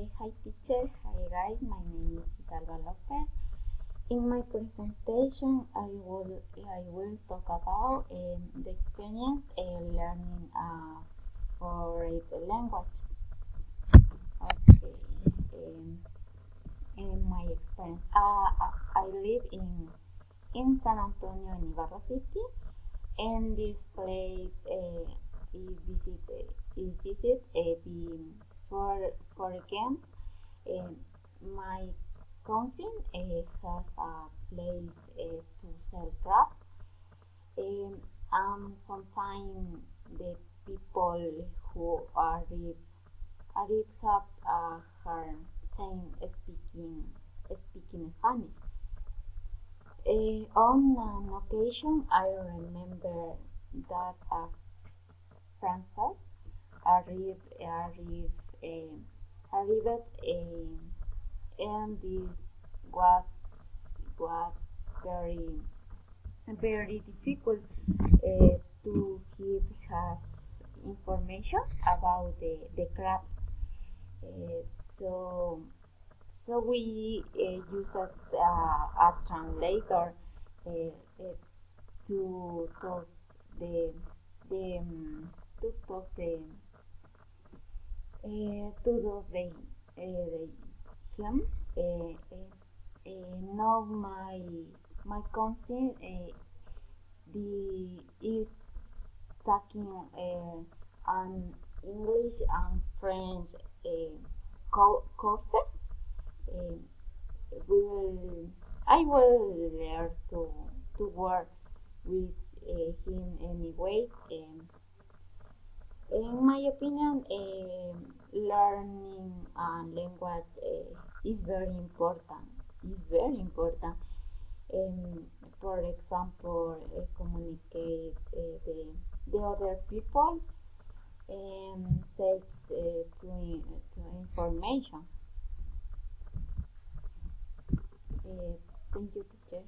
Hi teacher, hi guys, my name is Isalva Lopez. In my presentation, I will talk about the experience learning foreign language. Okay, in my experience, I live in San Antonio, in Ibarra City, and this place is visit the for again. Um, my cousin has a place to sell crafts, and sometimes the people who arrive have a hard time speaking Spanish. On an occasion, I remember that a Frances arrived and this was was very very difficult to give us information about the crabs. Uh, so so we use a translator uh, to talk the to talk to him. Now my cousin the is talking an English and French courses. Uh, I will learn to work with him anyway. In my opinion, learning a language is very important. Is very important. For example, communicate the other people and says to information. Thank you, teacher.